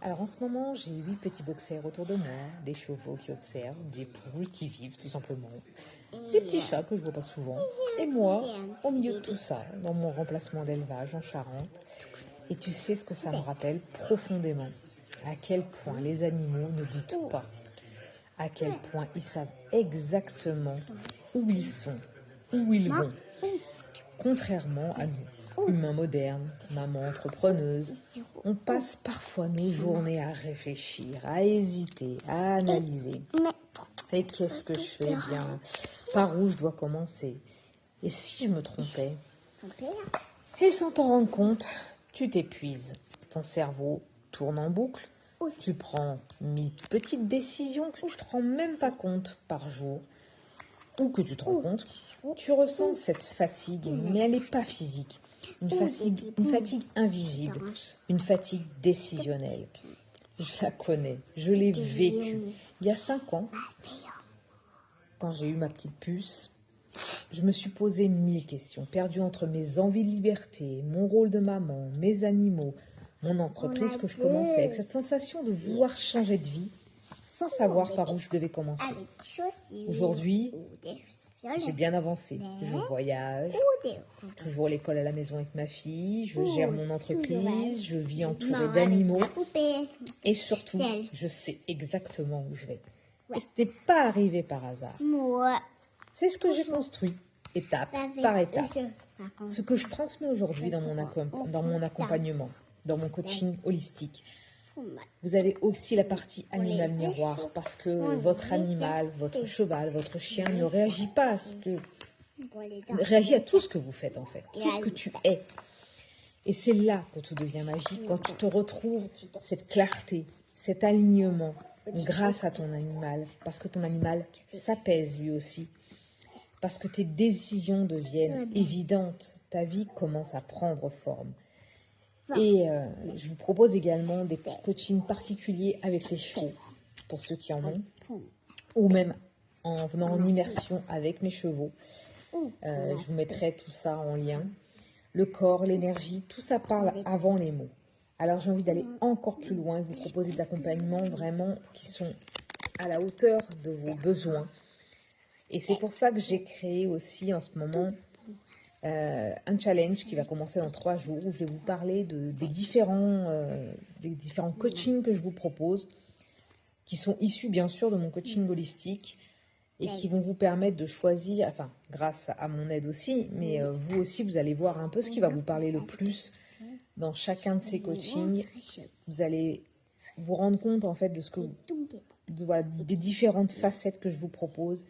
Alors en ce moment, j'ai 8 petits boxers autour de moi, des chevaux qui observent, des poules qui vivent tout simplement, des petits chats que je vois pas souvent, et moi, au milieu de tout ça, dans mon remplacement d'élevage en Charente. Et tu sais ce que ça me rappelle profondément, à quel point les animaux ne doutent pas, à quel point ils savent exactement où ils sont, où ils vont, contrairement à nous, humains modernes, mamans entrepreneuses. On passe parfois nos journées à réfléchir, à hésiter, à analyser. Et qu'est-ce que je fais bien? Par où je dois commencer? Et si je me trompais? Et sans t'en rendre compte, tu t'épuises. Ton cerveau tourne en boucle. Tu prends 1000 petites décisions que tu ne te rends même pas compte par jour. Ou que tu te rends compte, tu ressens cette fatigue, mais elle n'est pas physique. Une fatigue invisible, une fatigue décisionnelle. Je la connais, je l'ai vécue. Il y a 5 ans, quand j'ai eu ma petite puce, je me suis posé 1000 questions, perdue entre mes envies de liberté, mon rôle de maman, mes animaux, mon entreprise que je commençais, avec cette sensation de vouloir changer de vie, sans savoir par où je devais commencer. Aujourd'hui, j'ai bien avancé. Je voyage, toujours l'école à la maison avec ma fille, je gère mon entreprise, je vis entourée d'animaux et surtout, je sais exactement où je vais. Et ce n'est pas arrivé par hasard. C'est ce que j'ai construit, étape par étape. Ce que je transmets aujourd'hui dans mon accompagnement, dans mon coaching holistique. Vous avez aussi la partie animal miroir parce que votre animal, votre cheval, votre chien ne réagit pas à réagit à tout ce que vous faites en fait, tout ce que tu es. Et c'est là que tout devient magique, quand tu te retrouves cette clarté, cet alignement grâce à ton animal, parce que ton animal s'apaise lui aussi, parce que tes décisions deviennent évidentes, ta vie commence à prendre forme. Et je vous propose également des coachings particuliers avec les chevaux, pour ceux qui en ont, ou même en venant en immersion avec mes chevaux. Je vous mettrai tout ça en lien. Le corps, l'énergie, tout ça parle avant les mots. Alors j'ai envie d'aller encore plus loin et vous proposer des accompagnements vraiment qui sont à la hauteur de vos besoins. Et c'est pour ça que j'ai créé aussi en ce moment un challenge qui va commencer dans 3 jours où je vais vous parler des différents coachings que je vous propose, qui sont issus bien sûr de mon coaching holistique et qui vont vous permettre de choisir, enfin grâce à mon aide aussi, mais vous aussi vous allez voir un peu ce qui va vous parler le plus dans chacun de ces coachings. Vous allez vous rendre compte en fait des différentes facettes que je vous propose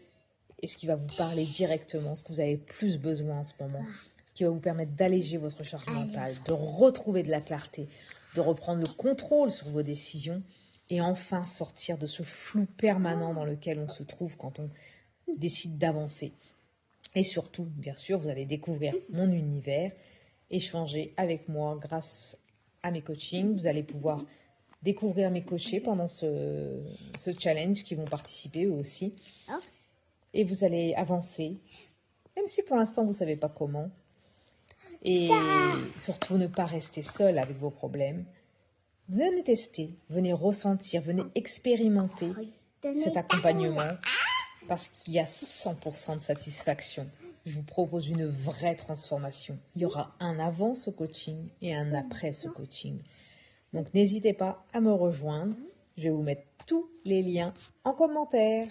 et ce qui va vous parler directement, ce que vous avez plus besoin en ce moment, ce qui va vous permettre d'alléger votre charge mentale, de retrouver de la clarté, de reprendre le contrôle sur vos décisions et enfin sortir de ce flou permanent dans lequel on se trouve quand on décide d'avancer. Et surtout, bien sûr, vous allez découvrir mon univers, échanger avec moi grâce à mes coachings. Vous allez pouvoir découvrir mes coachés pendant ce challenge qui vont participer eux aussi. Et vous allez avancer, même si pour l'instant vous ne savez pas comment. Et surtout ne pas rester seul avec vos problèmes. Venez tester, venez ressentir, venez expérimenter cet accompagnement parce qu'il y a 100% de satisfaction. Je vous propose une vraie transformation. Il y aura un avant ce coaching et un après ce coaching. Donc n'hésitez pas à me rejoindre. Je vais vous mettre tous les liens en commentaire.